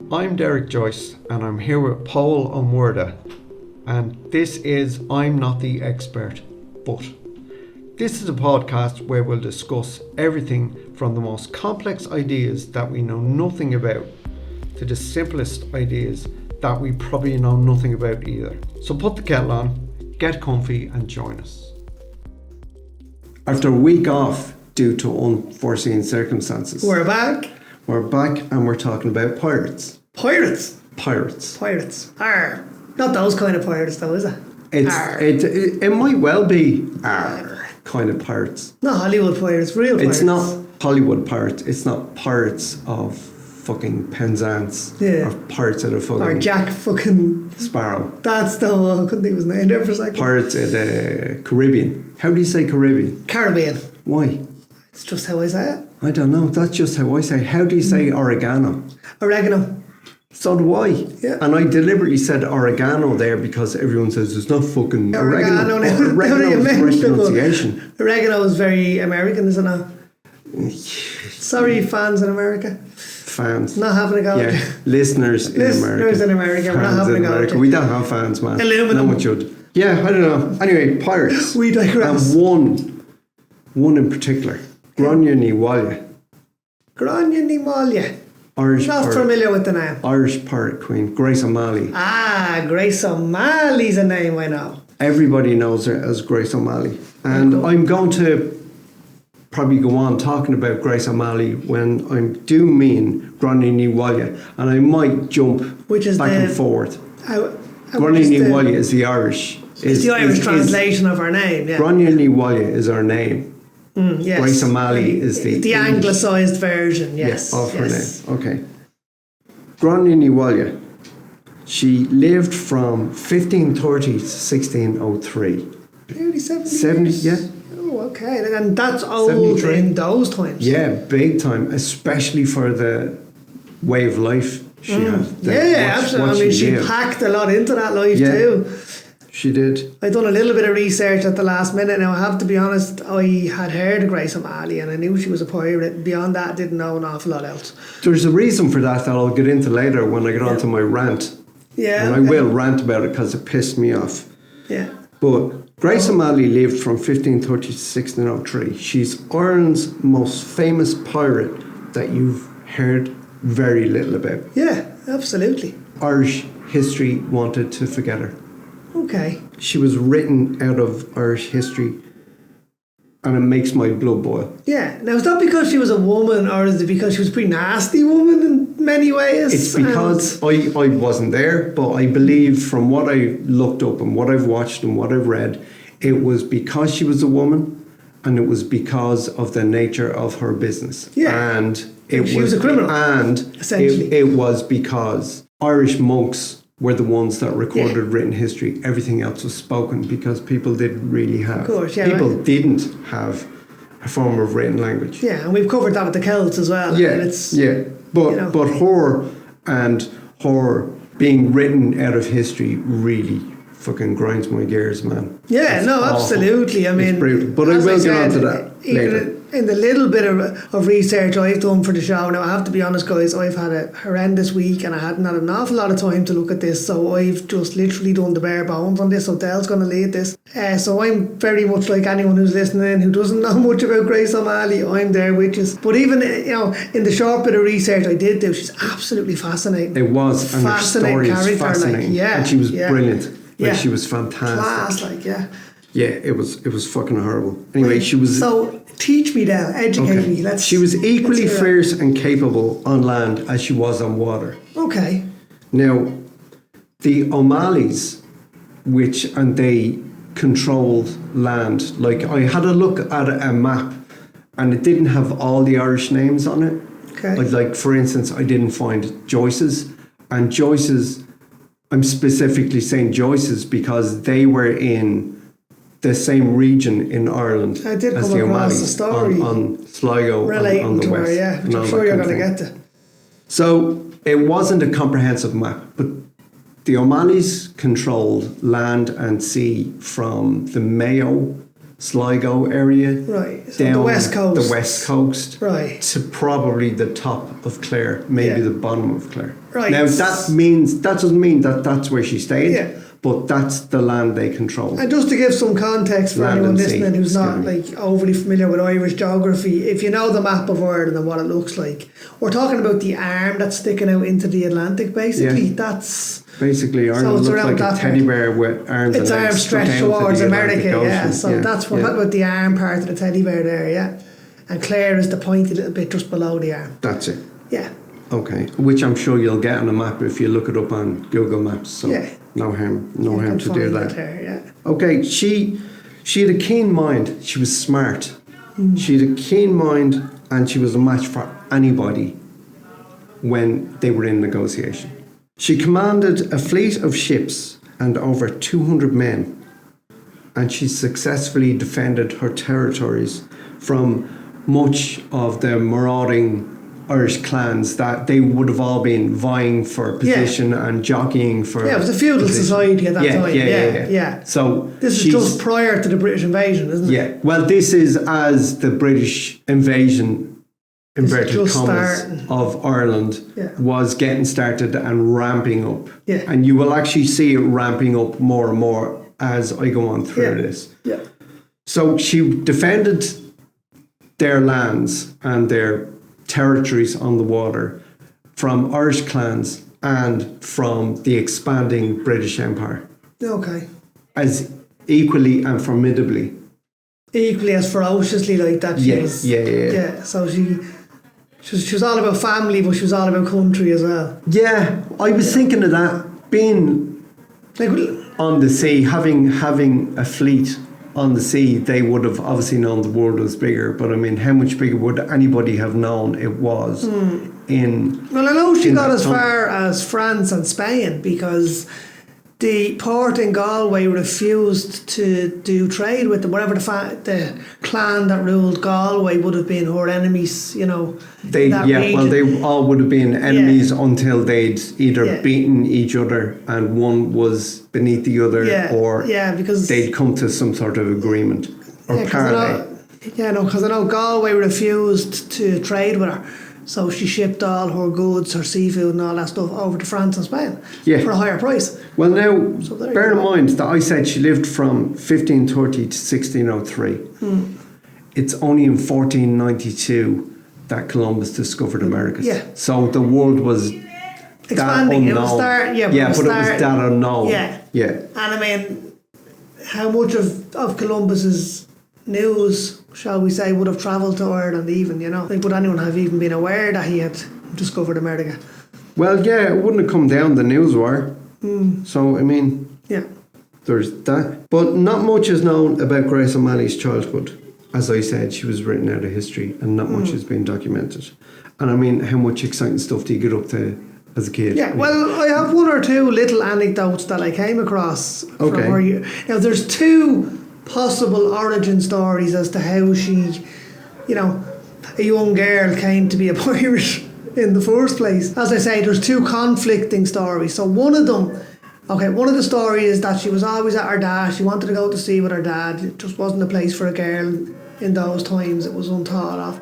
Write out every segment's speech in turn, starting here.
I'm Derek Joyce and I'm here with Paul O'Murda, and this is I'm Not the Expert, but this is a podcast where we'll discuss everything from the most complex ideas that we know nothing about to the simplest ideas that we probably know nothing about either. So put the kettle on, get comfy and join us. After a week off due to unforeseen circumstances, We're back. We're back and we're talking about pirates. Pirates. Pirates. Arr. Not those kind of pirates though, is it? It might well be kind of pirates. Not Hollywood pirates, real pirates. It's not Hollywood pirates. It's not pirates of fucking Penzance. Yeah. Or pirates of the fucking... Or Jack fucking... Sparrow. That's the one. I couldn't think of his name there for a second. Pirates of the Caribbean. How do you say Caribbean? Caribbean. Why? It's just how I say it. I don't know. That's just how I say it. How do you say oregano? Oregano. So do I. Yeah. And I deliberately said oregano there because everyone says it's not fucking oregano. Oregano is the right pronunciation. Oregano is very American, isn't it? Sorry, fans in America. Fans. Not having a go. Yeah. Listeners in America. Listeners in America. We're not Fans having in a go. America. We don't have fans, man. Aluminum. No one should. Yeah, I don't know. Anyway, pirates. We digress. And one in particular. Gráinne Ní Mháille. Gráinne Ní Mháille. Irish Not pirate, familiar with the name. Irish pirate queen, Grace O'Malley. Grace O'Malley's a name I know. Everybody knows her as Grace O'Malley. And I'm going to probably go on talking about Grace O'Malley when I do mean Gráinne Ní Mháille. And I might jump Which is back and forth. Gráinne Ní Mháille is the Irish. It's the Irish translation of her name, yeah. Gráinne Ní Mháille is her name. Yes. Grace O'Malley is the anglicised version, yes. Of her name. Okay. Gráinne Ní Mháille. She lived from 1530 to 1603. Nearly 70 years. Yeah. Oh, okay. And that's old 73. in those times. Yeah, big time, especially for the way of life she had. Absolutely. I mean, she packed a lot into that life too. She did. I'd done a little bit of research at the last minute. Now, I have to be honest, I had heard of Grace O'Malley and I knew she was a pirate. Beyond that, I didn't know an awful lot else. There's a reason for that I'll get into later when I get onto my rant. Yeah. And I will rant about it because it pissed me off. Yeah. But Grace O'Malley lived from 1530 to 1603. She's Ireland's most famous pirate that you've heard very little about. Yeah, absolutely. Irish history wanted to forget her. Okay. She was written out of Irish history and it makes my blood boil. Yeah. Now, is that because she was a woman or is it because she was a pretty nasty woman in many ways? It's because I wasn't there, but I believe from what I looked up and what I've watched and what I've read, it was because she was a woman and it was because of the nature of her business. Yeah. And she was a criminal. And essentially. It was because Irish monks were the ones that recorded written history. Everything else was spoken because people didn't really have. Of course, people didn't have a form of written language. Yeah, and we've covered that with the Celts as well. Yeah, I mean, but her and her being written out of history really fucking grinds my gears, man. Yeah, it's awful. Absolutely. I mean, it's brutal. But I will get onto that later. In the little bit of research I've done for the show, now I have to be honest, guys, I've had a horrendous week and I hadn't had an awful lot of time to look at this, so I've just literally done the bare bones on this, so Del's going to lead this. So I'm very much like anyone who's listening who doesn't know much about Grace O'Malley. I'm there with you. But even, in the short bit of research I did do, she's absolutely fascinating. It was, and her story is fascinating. And she was brilliant. She was fantastic. Class, Yeah, it was fucking horrible. Anyway, she was... So, teach me now, educate me. She was equally fierce and capable on land as she was on water. Okay. Now, the O'Malleys, and they controlled land. Like, I had a look at a map and it didn't have all the Irish names on it. Okay. Like for instance, I didn't find Joyce's. And Joyce's, I'm specifically saying Joyce's because they were in the same region in Ireland I did as come the across O'Malley's a story on Sligo relating on the to west. her, yeah, which I'm sure you're going to get to. So it wasn't a comprehensive map, but the O'Malleys controlled land and sea from the Mayo Sligo area. Right. So down the West Coast. The West Coast. Right. To probably the top of Clare, maybe the bottom of Clare. Right. Now that doesn't mean that that's where she stayed. Yeah. But that's the land they control. And just to give some context for Land anyone and listening sea, who's not excuse like overly familiar with Irish geography, if you know the map of Ireland and what it looks like, we're talking about the arm that's sticking out into the Atlantic. Basically, Yeah. That's basically Ireland it's looks around like a that teddy part. bear with arms Its and legs arms stuck stretched out to towards the America. Atlantic Yeah, Ocean. so that's what about the arm part of the teddy bear there. Yeah, and Clare is the pointy little bit just below the arm. That's it. Yeah. Okay, which I'm sure you'll get on a map if you look it up on Google Maps. So Yeah. no harm You can to do find that. it there, yeah. Okay, she had a keen mind. She was smart. Mm. She had a keen mind, and she was a match for anybody when they were in negotiation. She commanded a fleet of ships and over 200 men, and she successfully defended her territories from much of the marauding Irish clans that they would have all been vying for position and jockeying for. Yeah, it was a feudal position. society at that time. Yeah. So This is just prior to the British invasion, isn't it? Yeah. Well, this is as the British invasion, inverted just commas, starting. of Ireland was getting started and ramping up. Yeah. And you will actually see it ramping up more and more as I go on through this. Yeah. So she defended their lands and their territories on the water from Irish clans and from the expanding British Empire Okay. as equally and formidably. Equally as ferociously like that. She was, Yeah. So she was all about family, but she was all about country as well. Yeah, I was thinking of that, being Like, on the sea, having a fleet on the sea. They would have obviously known the world was bigger, but I mean, how much bigger would anybody have known it was in? well, I know she in got that as time. far as France and Spain because the port in Galway refused to do trade with them. Whatever the clan that ruled Galway would have been her enemies, in that region. They all would have been enemies until they'd either beaten each other and one was beneath the other, or because they'd come to some sort of agreement or parley. Because I know Galway refused to trade with her. So she shipped all her goods, her seafood and all that stuff over to France and Spain for a higher price. Well, now, So bear in mind that I said she lived from 1530 to 1603. It's only in 1492 that Columbus discovered America. Yeah. So the world was Expanding. that It was unknown. start, but it was that unknown. Yeah. And I mean, how much of Columbus's news, shall we say, would have travelled to Ireland even, Like, would anyone have even been aware that he had discovered America? Well, yeah, it wouldn't have come down the news wire. So, I mean, there's that. But not much is known about Grace O'Malley's childhood. As I said, she was written out of history and not much has been documented. And I mean, how much exciting stuff do you get up to as a kid? Yeah, well, I have one or two little anecdotes that I came across from her. Now, there's two possible origin stories as to how she, a young girl came to be a pirate in the first place. As I say, there's two conflicting stories. So one of the stories is that she was always at her dad. She wanted to go to sea with her dad. It just wasn't a place for a girl in those times. It was unthought of.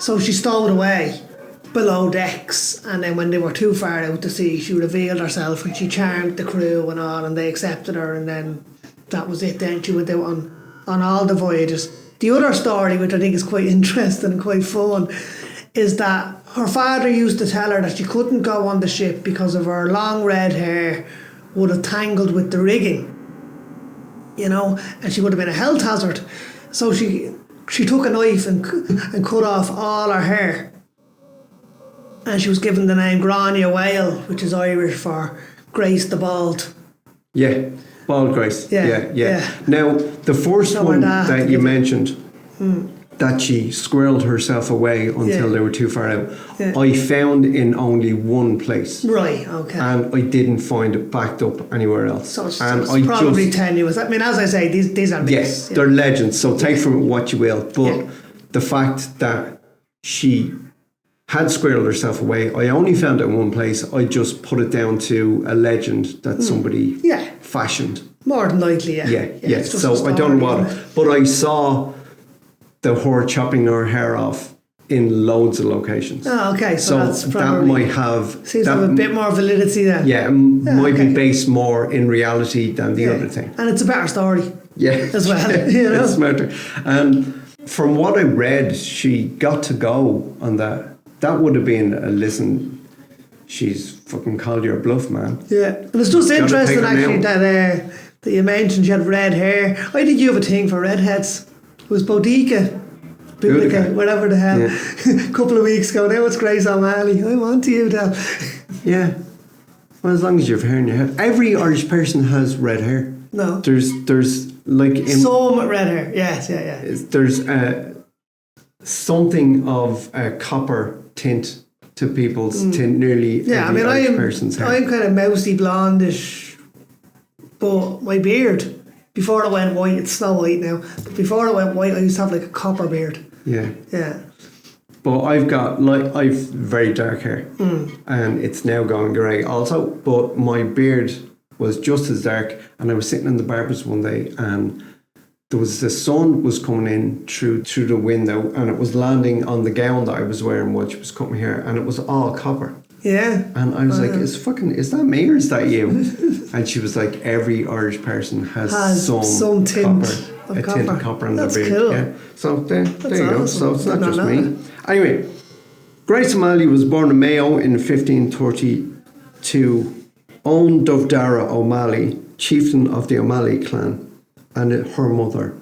So she stowed away below decks, and then when they were too far out to sea, she revealed herself and she charmed the crew and all, and they accepted her, and then that was it. Then she went out on all the voyages. The other story, which I think is quite interesting and quite fun, is that her father used to tell her that she couldn't go on the ship because of her long red hair would have tangled with the rigging, and she would have been a health hazard. So she took a knife and cut off all her hair, and she was given the name Gráinne Ní Mháille, which is Irish for Grace the Bald. Yeah, Bald Grace. Yeah. Now, the first So one her dad that you mentioned, that she squirreled herself away until they were too far out, I found in only one place. Right, okay. And I didn't find it backed up anywhere else. So it's and probably tenuous. I mean, as I say, these are myths. Yes, they're legends, so take from it what you will. But the fact that she had squirreled herself away, I only found it in one place. I just put it down to a legend that somebody fashioned. More than likely, yeah. Yeah. It's just So a I don't know story, what, isn't it? but I saw her chopping her hair off in loads of locations. Oh, okay. So that's that probably... might have... Seems to that have a bit more validity then. Yeah, might okay. be based more in reality than the other thing. And it's a better story. Yeah. As well, you know? It's smarter. And from what I read, she got to go on that. That would have been a listen, she's fucking called your bluff, man. Yeah. And it's just Gotta interesting take her actually now. that you mentioned she had red hair. I think you have a thing for redheads. It was Boudica, whatever the hell, a couple of weeks ago. Now it's Grace O'Malley. I'm on to you, Del. Yeah. Well, as long as you have hair in your head. Every Irish person has red hair. No. There's like... Some red hair. Yes, yeah. There's something of a copper tint to people's tint, nearly every Irish person's hair. I'm kind of mousy blondish, but my beard, before it went white, it's snow white now, but before it went white I used to have like a copper beard. Yeah. Yeah. But I've very dark hair, and it's now going grey also, but my beard was just as dark, and I was sitting in the barber's one day, and the sun was coming in through the window, and it was landing on the gown that I was wearing while she was cutting my hair, and it was all copper. Yeah. And I was like, is that me or is that you? And she was like, every Irish person has some tint copper, of tint of copper in their That's beard. cool. Yeah. So there you go. awesome. So it's not No, just no, me. no. Anyway, Grace O'Malley was born in Mayo in 1532. Own Dovdara O'Malley, chieftain of the O'Malley clan, and her mother,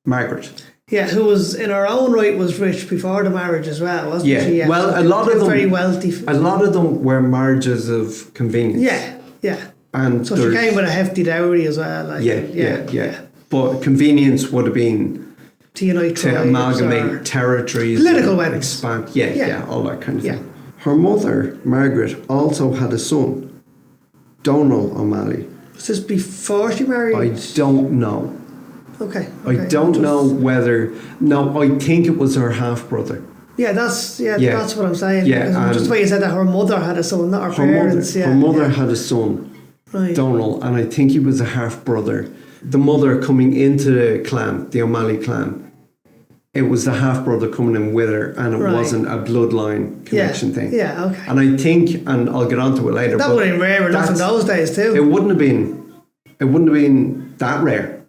Margaret. Yeah, who was in her own right was rich before the marriage as well, wasn't she? Yeah. Well, a lot of them very wealthy. A lot of them were marriages of convenience. Yeah. And So she came with a hefty dowry as well. Like, yeah. But convenience would have been to unite to tribes amalgamate or territories, political weddings. expand. Yeah, all that kind of Yeah. thing. Her mother, Margaret, also had a son, Donald O'Malley. Was this before she married? I don't know. Okay. I don't know whether... No, I think it was her half-brother. Yeah, that's what I'm saying. Yeah, Because just the way you said that her mother had a son, not her parents. Her mother had a son, Right. Donald, and I think he was a half-brother. The mother coming into the clan, the O'Malley clan, it was the half-brother coming in with her, and it wasn't a bloodline connection thing. Yeah, okay. And I think, and I'll get onto it later, That but would have been rare enough in those days too. it wouldn't have been that rare.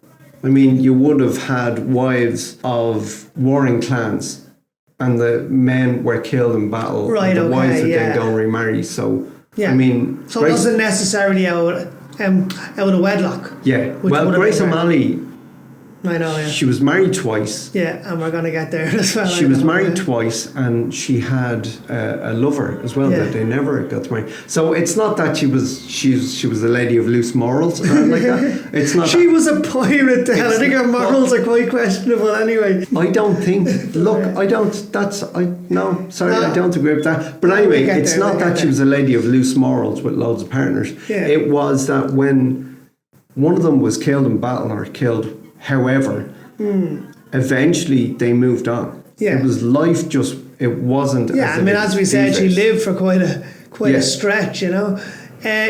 I mean, you would have had wives of warring clans, and the men were killed in battle. Right, and the okay, wives would yeah. then go and remarry. So, Yeah. I mean... So it wasn't necessarily out of wedlock. Yeah. which Well, would have Grace been rare. O'Malley, I know, yeah. she was married twice. Yeah, and we're going to get there as well. She was married twice, and she had a lover as well, that they never got to marry. So it's not that she was a lady of loose morals or anything like that. It's not. She was a pirate. I think her morals are quite questionable anyway. I don't think. Look, I don't. I don't agree with that. But anyway, it's not that she was a lady of loose morals with loads of partners. Yeah. It was that when one of them was killed in battle or killed, however, eventually they moved on. Yeah. It was life just. It wasn't. Yeah, I mean, as we said, she lived for quite a stretch, you know.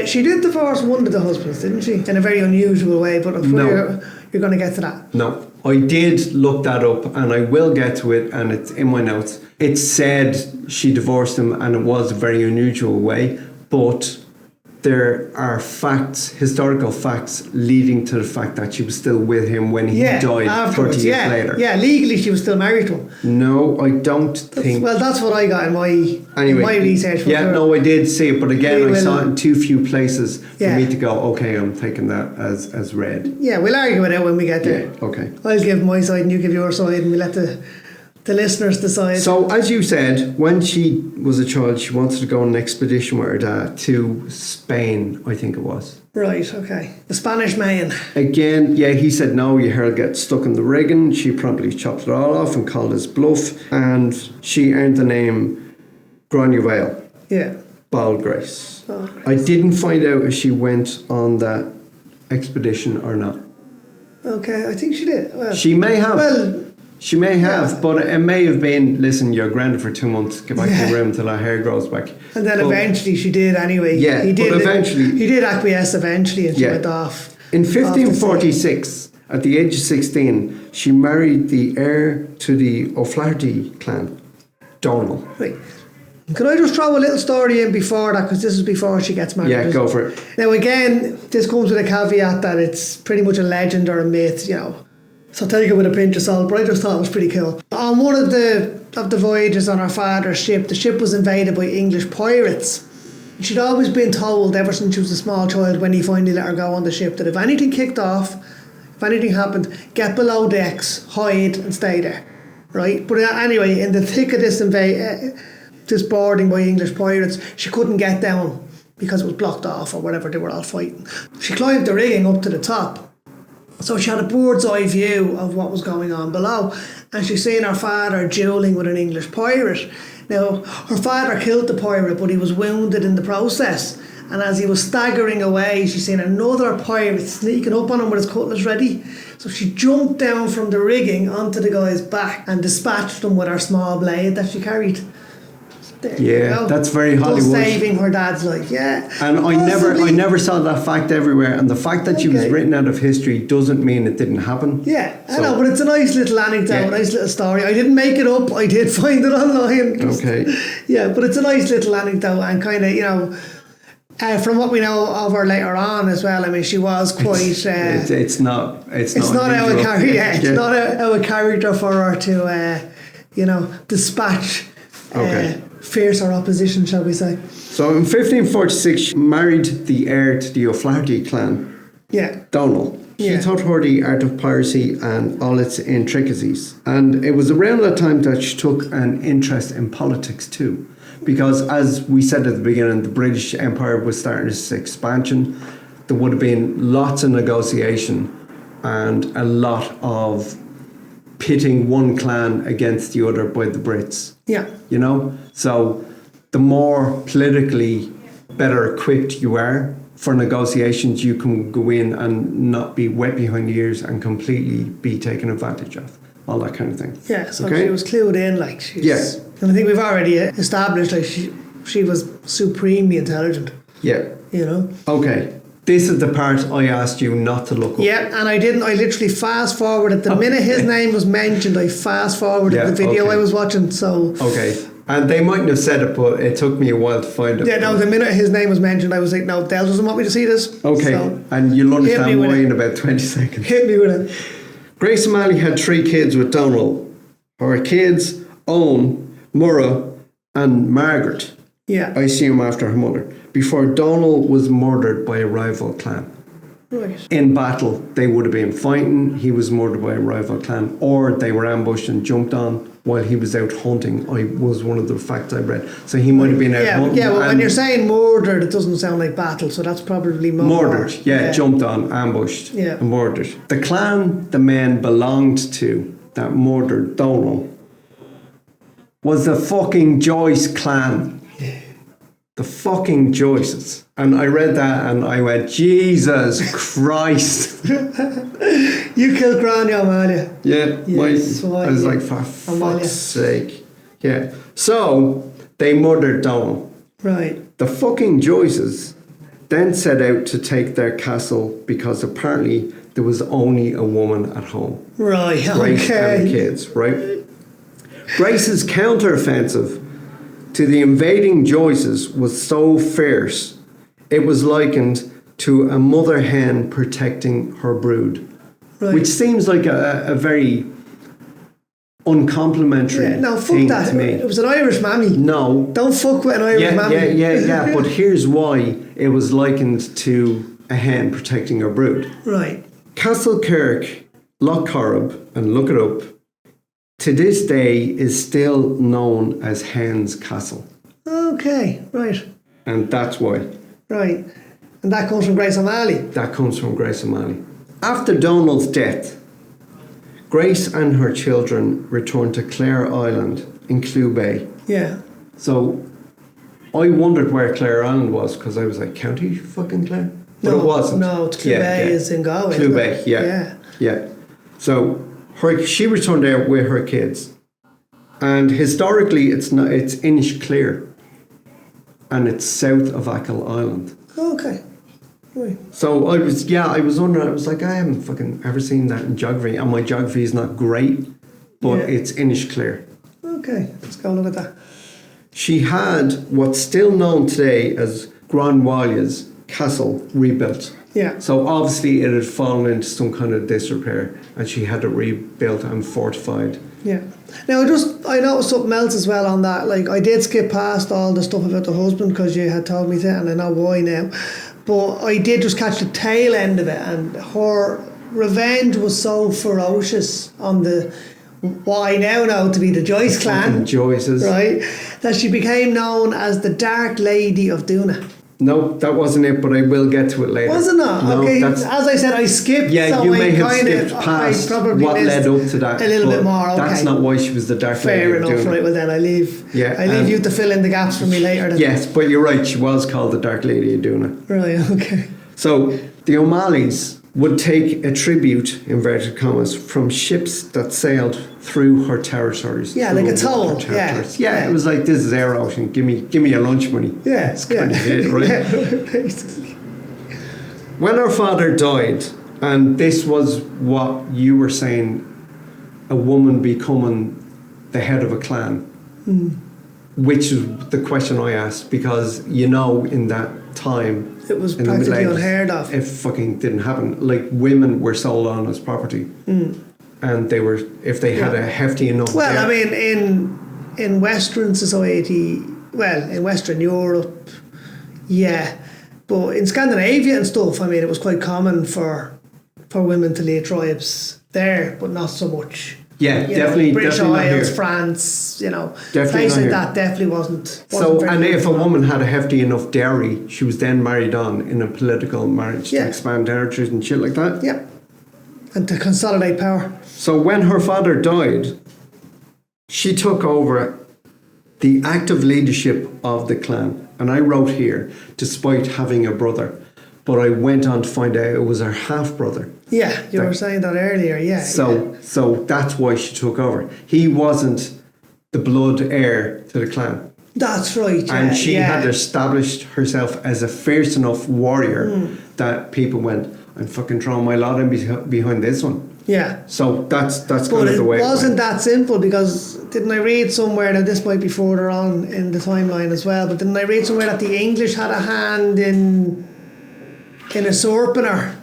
She did divorce one of the husbands, didn't she? In a very unusual way, but you're going to get to that. No, I did look that up, and I will get to it, and it's in my notes. It said she divorced him, and it was a very unusual way, but there are historical facts leading to the fact that she was still with him when he died afterwards, 30 years later. Yeah, legally she was still married to him. No, I don't think... Well, that's what I got in my research. No, I did see it, but again, I saw it in too few places for me to go, okay, I'm taking that as read. Yeah, we'll argue it out when we get there. Yeah, okay. I'll give my side and you give your side, and we'll let the listeners decide. So, as you said, when she was a child, she wanted to go on an expedition with her dad to Spain, I think it was. Right, okay. The Spanish man. Again, he said no, her get stuck in the rigging. She promptly chopped it all off and called his bluff, and she earned the name Gráinne Ní Mháille. Yeah. Bald Grace. I didn't find out if she went on that expedition or not. Okay, I think she did. Well, she may have. She may have, Yeah. but it may have been, listen, you're grounded for 2 months, get back to the room till our hair grows back. And then eventually she did anyway. Yeah, He did but eventually... He did acquiesce eventually, and she went off. In 1546, at the age of 16, she married the heir to the O'Flaherty clan, Donald. Right. Can I just throw a little story in before that, because this is before she gets married? Yeah, go for it. Now again, this comes with a caveat that it's pretty much a legend or a myth, So take it with a pinch of salt, but I just thought it was pretty cool. On one of the voyages on her father's ship, the ship was invaded by English pirates. She'd always been told ever since she was a small child, when he finally let her go on the ship, that if anything kicked off, if anything happened, get below decks, hide and stay there, right? But anyway, in the thick of this boarding by English pirates, she couldn't get down because it was blocked off or whatever, they were all fighting. She climbed the rigging up to the top, so she had a bird's eye view of what was going on below, and she seen her father duelling with an English pirate. Now, her father killed the pirate, but he was wounded in the process, and as he was staggering away, she seen another pirate sneaking up on him with his cutlass ready. So she jumped down from the rigging onto the guy's back and dispatched him with her small blade that she carried. Yeah, that's very Hollywood. Just saving her dad's life, yeah. And I never saw that fact everywhere. And the fact that she was written out of history doesn't mean it didn't happen. Yeah, I know, but it's a nice little anecdote, a nice little story. I didn't make it up. I did find it online. Okay. Yeah, but it's a nice little anecdote, and kind of, from what we know of her later on as well, I mean, she was quite. It's not our character. Yeah, it's not our character for her to, dispatch. Fiercer opposition, shall we say. So in 1546, she married the heir to the O'Flaherty clan, Donald. She taught her the art of piracy and all its intricacies. And it was around that time that she took an interest in politics too. Because as we said at the beginning, the British Empire was starting its expansion. There would have been lots of negotiation and a lot of pitting one clan against the other by the Brits. Yeah. So the more politically better equipped you are for negotiations, you can go in and not be wet behind the ears and completely be taken advantage of. All that kind of thing. Yeah, so she was clued in, and I think we've already established, she was supremely intelligent. Yeah. Okay. This is the part I asked you not to look up. Yeah, and I didn't. I literally fast forwarded. The minute his name was mentioned, I fast forwarded the video I was watching. So okay, and they mightn't have said it, but it took me a while to find it. Yeah, no, the minute his name was mentioned, I was like, no, Del doesn't want me to see this. Okay, so and you'll understand why in about 20 seconds. Hit me with it. Grace O'Malley had 3 kids with Donald. Her kids, Owen, Murrah, and Margaret. Yeah. I assume after her mother. Before Donald was murdered by a rival clan. Right. In battle, they would have been fighting. He was murdered by a rival clan, or they were ambushed and jumped on while he was out hunting. I was one of the facts I read. So he might have been out hunting. Yeah, well, when you're saying murdered, it doesn't sound like battle, so that's probably more. Murdered, jumped on, ambushed, and murdered. The clan the men belonged to that murdered Donald was the fucking Joyce clan. The fucking Joyces. And I read that and I went, Jesus Christ. You killed Gráinne Ní Mháille. Yeah. I was like, for fuck's sake. Yeah. So, they murdered Donald. Right. The fucking Joyces then set out to take their castle because apparently there was only a woman at home. Right, Grace and the kids, right? Grace's counter-offensive to the invading Joyces was so fierce, it was likened to a mother hen protecting her brood. Right. Which seems like a very uncomplimentary thing to me. It was an Irish mammy. No. Don't fuck with an Irish mammy. Yeah. But here's why it was likened to a hen protecting her brood. Right. Castle Kirk, Loch Corrib, and look it up, to this day is still known as Hen's Castle. Okay, right. And that's why. Right. And that comes from Grace O'Malley. That comes from Grace O'Malley. After Donald's death, Grace and her children returned to Clare Island in Clew Bay. Yeah. So I wondered where Clare Island was because I was like, County fucking Clare? But it wasn't. No, Clew Bay is in Galway. Clew Bay, yeah. So she returned there with her kids. And historically, it's Inishclear. And it's south of Achill Island. Okay. Right. So I was wondering, I was like, I haven't fucking ever seen that in geography, and my geography is not great, but it's Inishclear. Okay, let's go look at that. She had what's still known today as Gráinne Ní Mháille's castle rebuilt. Yeah. So obviously it had fallen into some kind of disrepair, and she had it rebuilt and fortified. Yeah. Now I noticed something else as well on that. Like, I did skip past all the stuff about the husband because you had told me to, and I know why now. But I did just catch the tail end of it, and her revenge was so ferocious on what I now know to be the Joyce clan. Joyces. Right? That she became known as the Dark Lady of Doona. No, that wasn't it, but I will get to it later. Was it not? No, okay, as I said, I skipped. Yeah, so you I may have kind skipped past what led up to that. A little bit more, okay. That's not why she was the Dark Lady. Fair enough, right, well then I leave you to fill in the gaps for me later then. Yes, but you're right, she was called the Dark Lady of Doona. Right, okay. So, the O'Malleys would take a tribute, inverted commas, from ships that sailed through her territories. Yeah, like a toll. Yeah, it was like, this is our ocean, give me your lunch money. Yeah, that's kind of it, right? Basically. When her father died, and this was what you were saying, a woman becoming the head of a clan, which is the question I asked, because in that time, it was practically unheard of. It fucking didn't happen. Like, women were sold on as property, and they were, if they had a hefty enough. Well, I mean, in Western society, in Western Europe, yeah, but in Scandinavia and stuff, I mean, it was quite common for women to lead tribes there, but not so much. Yeah, definitely. British definitely Isles, France, definitely places like that definitely wasn't so, very and if a common. woman had a hefty enough dowry, she was then married on in a political marriage to expand territories and shit like that. Yep. And to consolidate power. So when her father died, she took over the active leadership of the clan. And I wrote here, despite having a brother, but I went on to find out it was her half-brother. Yeah, you were saying that earlier, yeah. So that's why she took over. He wasn't the blood heir to the clan. That's right, yeah. And she had established herself as a fierce enough warrior that people went, I'm fucking throwing my lot in behind this one. Yeah. So that's kind of the way it went. But it wasn't that simple, because didn't I read somewhere, now this might be further on in the timeline as well, but didn't I read somewhere that the English had a hand in usurping her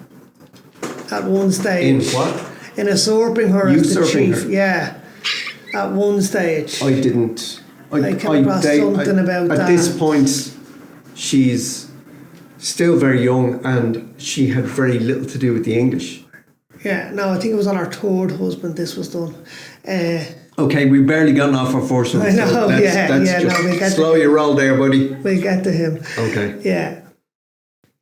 at one stage? In what? In usurping her as the chief. Her. Yeah. At one stage. I didn't. I came across something about that. At this point, she's still very young, and she had very little to do with the English. Yeah, no, I think it was on her third husband this was done. Okay, we've barely gotten off our first one. I know, so we'll get slow your roll there, buddy. We'll get to him. Okay. Yeah.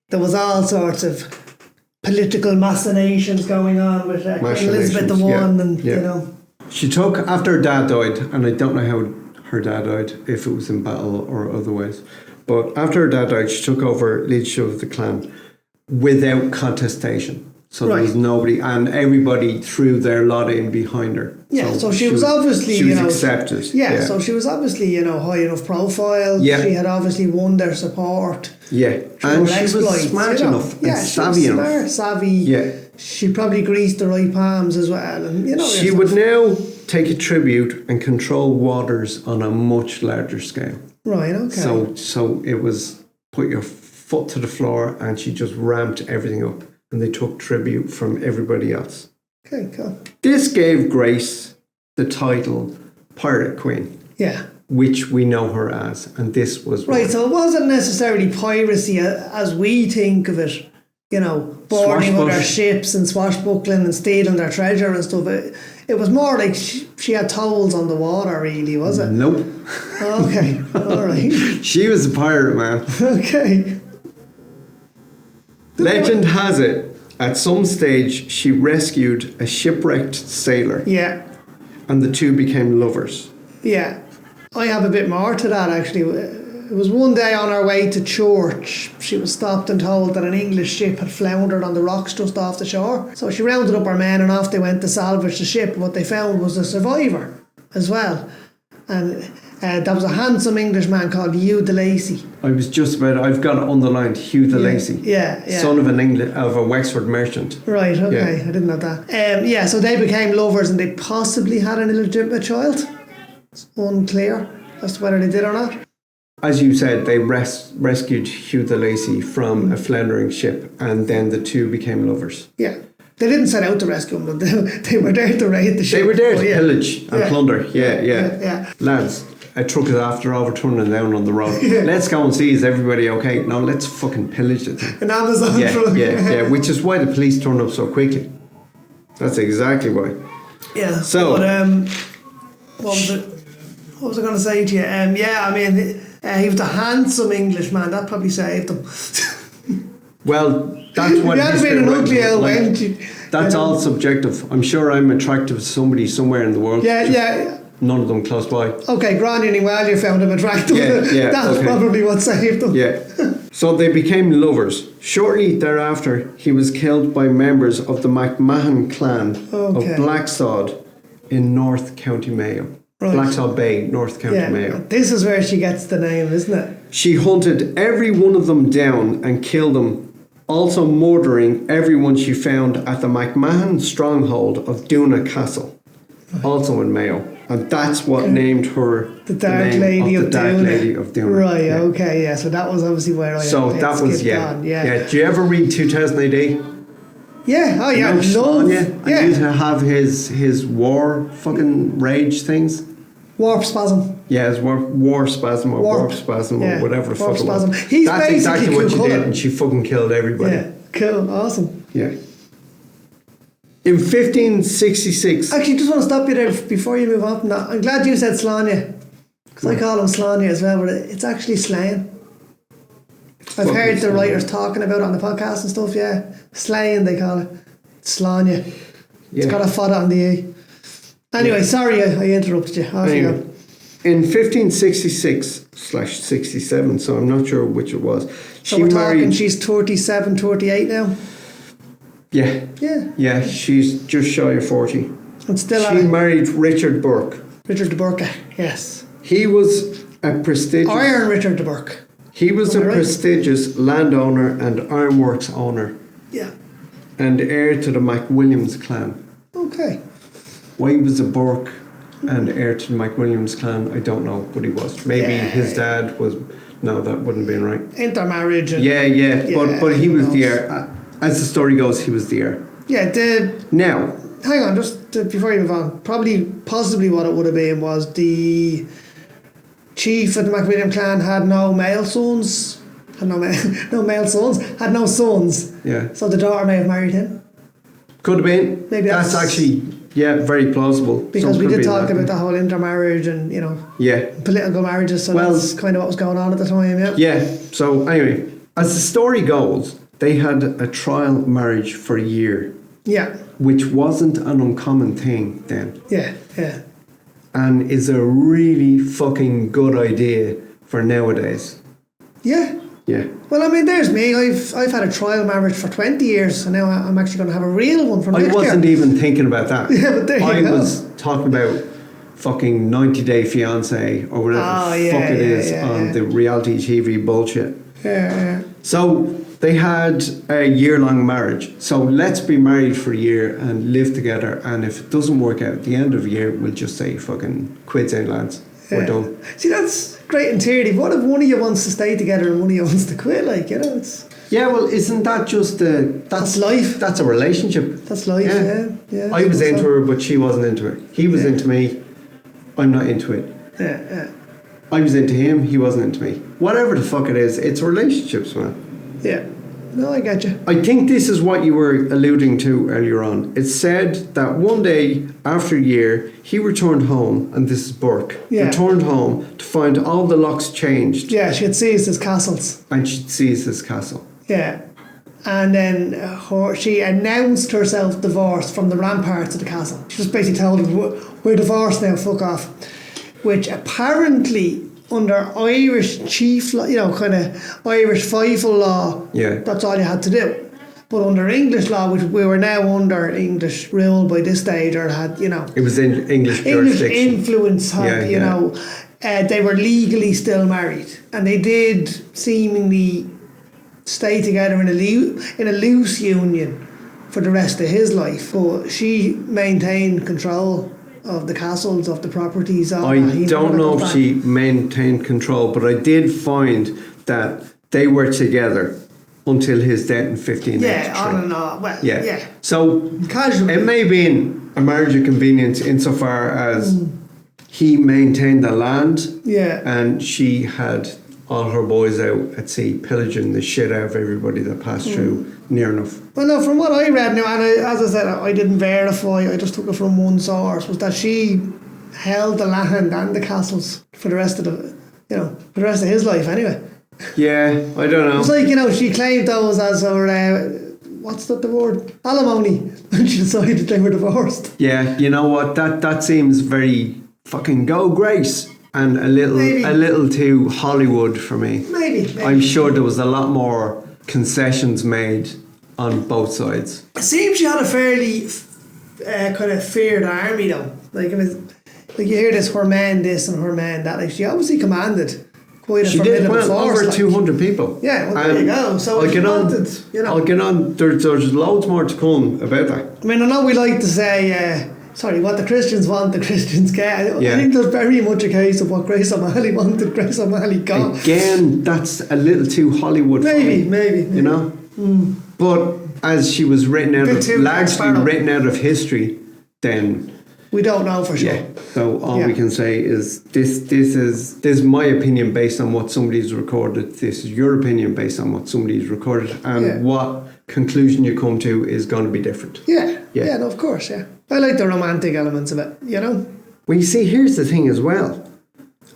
There was all sorts of political machinations going on with Elizabeth I and, She took, after her dad died, and I don't know how her dad died, if it was in battle or otherwise, but after her dad died, she took over leadership of the clan without contestation. So there was nobody, and everybody threw their lot in behind her. Yeah, so she was obviously, she was accepted. Yeah, so she was obviously, high enough profile. Yeah. She had obviously won their support. Yeah, and she was smart enough and savvy enough. Smart, savvy. Yeah. She probably greased the right palms as well. And, she would now take a tribute and control waters on a much larger scale. Right, okay. So it was put your foot to the floor, and she just ramped everything up. And they took tribute from everybody else. Okay, cool. This gave Grace the title Pirate Queen. Yeah. Which we know her as. And this was... Right, so it wasn't necessarily piracy as we think of it. Boarding other ships and swashbuckling and stealing their treasure and stuff. It was more like she had tolls on the water, really, was it? Nope. Okay, all right. She was a pirate, man. Okay. Legend has it, at some stage, she rescued a shipwrecked sailor. Yeah. And the two became lovers. Yeah. I have a bit more to that, actually. It was one day on her way to church. She was stopped and told that an English ship had floundered on the rocks just off the shore. So she rounded up her men and off they went to salvage the ship. What they found was a survivor as well. And There was a handsome Englishman called Hugh de Lacy. I was just about. I've got it underlined. Hugh de Lacy. Yeah. Son of a Wexford merchant. Right. Okay. I didn't know that. So they became lovers, and they possibly had an illegitimate child. It's unclear as to whether they did or not. As you said, they rescued Hugh de Lacy from a floundering ship, and then the two became lovers. Yeah. They didn't set out to rescue him, but they were there to raid the ship. They were there to pillage and plunder. Yeah. Lads, a truck is after overturning down on the road. Let's go and see, is everybody okay? No, let's fucking pillage the thing. An Amazon truck. Yeah. Which is why the police turned up so quickly. That's exactly why. Yeah. So, but, what was I going to say to you? He was a handsome Englishman. That probably saved him. Well, that's what he had been an ugly old wench. That's all subjective. I'm sure I'm attractive to somebody somewhere in the world. Yeah. None of them close by. Okay, Gráinne Ní Mháille found him attractive. That's probably what saved him. Yeah. So they became lovers. Shortly thereafter, he was killed by members of the McMahon clan of Blacksod in North County Mayo. Right. Blacksod Bay, North County Mayo. This is where she gets the name, isn't it? She hunted every one of them down and killed them, also murdering everyone she found at the McMahon stronghold of Duna Castle, also in Mayo. And that's what named her the Dark Lady of Duna. Right, okay, so that was obviously where I So that was, on. Do you ever read 2000 AD? Yeah, I used to have his war fucking rage things. Warp spasm. Yeah, it's war spasm or warp spasm or whatever the fuck it was. That's exactly what she did, and she fucking killed everybody. Yeah, cool, awesome. Yeah. In 1566... Actually, just want to stop you there before you move on from that. I'm glad you said Slania, because I call him Slania as well, but it's actually slaying. I've heard the writers talking about it on the podcast and stuff, Slaying, they call it. Slania. It's got a fada on the E. Anyway, sorry I interrupted you. Anyway, in 1566/67, so I'm not sure which it was. So we're talking she's 37, 38 now? Yeah. Yeah, she's just shy of 40. And still she married Richard Burke. Richard de Burke, yes. He was a prestigious... Iron Richard de Burke. He was a prestigious landowner and ironworks owner. Yeah. And heir to the McWilliams clan. Okay. Why he was a Burke and heir to the McWilliams clan, I don't know, but he was. Maybe his dad was... No, that wouldn't have been right. Intermarriage. And but he was the heir. As the story goes, he was the heir. Yeah, Now... Hang on, before you move on. Possibly what it would have been was the chief of the McWilliam clan had no male sons. Had no male sons. Had no sons. Yeah. So the daughter may have married him. Could have been. Maybe that's actually... Yeah, very plausible. Because we did talk about the whole intermarriage and, political marriages, so that's kind of what was going on at the time, Yeah, so anyway, as the story goes, they had a trial marriage for a year. Yeah. Which wasn't an uncommon thing then. Yeah. And is a really fucking good idea for nowadays. Yeah. Yeah. Well, I mean, there's me. I've had a trial marriage for 20 years, and now I'm actually going to have a real one for next year. I wasn't even thinking about that. Yeah, but there you go. I was talking about fucking 90 Day Fiancé or whatever the fuck it is on the reality TV bullshit. Yeah. So they had a year-long marriage. So let's be married for a year and live together, and if it doesn't work out at the end of the year, we'll just say fucking quids in, lads. We're done. See, that's great in theory. What if one of you wants to stay together and one of you wants to quit? It's... Yeah, well, isn't that just that's life? That's a relationship. That's life, yeah. I was into her, but she wasn't into it. He was into me. I'm not into it. Yeah. I was into him. He wasn't into me. Whatever the fuck it is, it's relationships, man. Yeah. No, I get you. I think this is what you were alluding to earlier on. It said that one day, after a year, he returned home, and this is Burke, returned home to find all the locks changed. Yeah, she had seized his castles. And she'd seized his castle. Yeah. And then she announced herself divorced from the ramparts of the castle. She just basically told him, we're divorced now, fuck off. Which apparently... under Irish chief, kind of Irish FIFO law, that's all you had to do. But under English law, which we were now under English rule by this stage, or had, it was in English jurisdiction. English influence had, they were legally still married, and they did seemingly stay together in a loose union for the rest of his life. But she maintained control of the castles, of the properties. I don't know if she maintained control, but I did find that they were together until his death in 1583. Yeah, on and on. Well, yeah. So Casually. it may have been a marriage of convenience insofar as he maintained the land, and she had all her boys out at sea pillaging the shit out of everybody that passed through near enough. Well, no, from what I read now, and as I said, I didn't verify, I just took it from one source, was that she held the land and the castles for the rest of for the rest of his life anyway. Yeah, I don't know. It's like, she claimed those as her, what's the word? Alimony, when she decided they were divorced. Yeah, you know what? That seems very fucking go Grace. And a little too Hollywood for me. Maybe. I'm sure there was a lot more concessions made on both sides. It seems she had a fairly kind of feared army though. Like you hear this, her man this and her man that. Like she obviously commanded quite a formidable force. Over 200 people. Yeah, well there you go. So I'll get on. There's loads more to come about that. I mean, I know we like to say. What the Christians want, the Christians get. I think there's very much a case of what Grace O'Malley wanted, Grace O'Malley got. Again, that's a little too Hollywood. Maybe. You know? But as she was largely written out of history, then... We don't know for sure. Yeah. So all we can say is this is my opinion based on what somebody's recorded. This is your opinion based on what somebody's recorded. And what conclusion you come to is going to be different. Yeah, no, of course, yeah. I like the romantic elements of it, Well, you see, here's the thing as well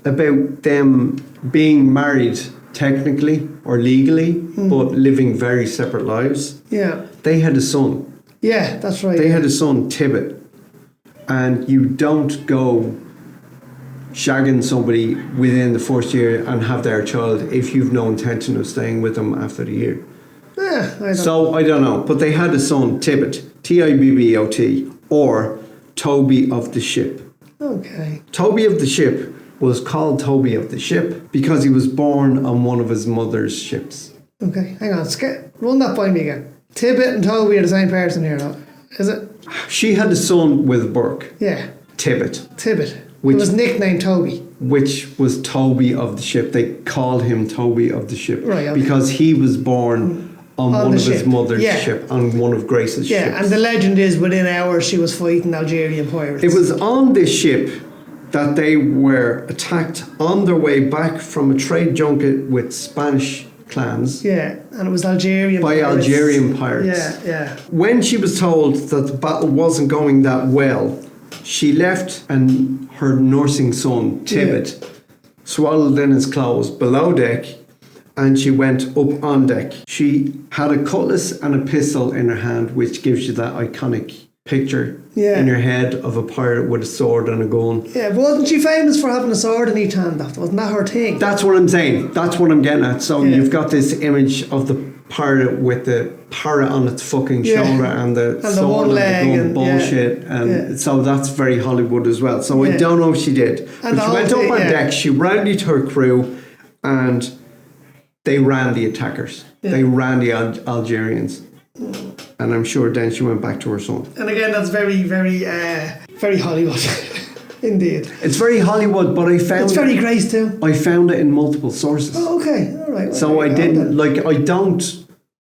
about them being married technically or legally, but living very separate lives. Yeah. They had a son. Yeah, that's right. They had a son, Tibbet. And you don't go shagging somebody within the first year and have their child if you've no intention of staying with them after the year. I don't know. But they had a son, Tibbet, Tibbot, or Toby of the Ship. Okay. Toby of the Ship was called Toby of the Ship because he was born on one of his mother's ships. Okay, hang on. Run that by me again. Tibbet and Toby are the same person here, though, is it? She had a son with Burke. Yeah. Tibbet. Which was nicknamed Toby. Which was Toby of the Ship. They called him Toby of the Ship. Right, okay. Because he was born on one of his mother's ship, on one of Grace's ships. Yeah, and the legend is within hours she was fighting Algerian pirates. It was on this ship that they were attacked on their way back from a trade junket with Spanish clans. Yeah, and it was Algerian pirates. Yeah. When she was told that the battle wasn't going that well, she left and her nursing son, Tibbet, swaddled in his clothes below deck, and she went up on deck. She had a cutlass and a pistol in her hand, which gives you that iconic picture in your head of a pirate with a sword and a gun. Yeah, but wasn't she famous for having a sword in each hand? Wasn't that her thing? That's what I'm saying. That's what I'm getting at. So you've got this image of the pirate with the parrot on its fucking shoulder and the sword one and the gun bullshit. So that's very Hollywood as well. So I don't know if she did. But she went up on deck, she rallied her crew, and they ran the attackers. They ran the Algerians. And I'm sure then she went back to her son. And again, that's very, very, very Hollywood. Indeed. It's very Hollywood, but I found... It's very Grace too. I found it in multiple sources. Oh, okay. All right. Well, so I didn't... I don't...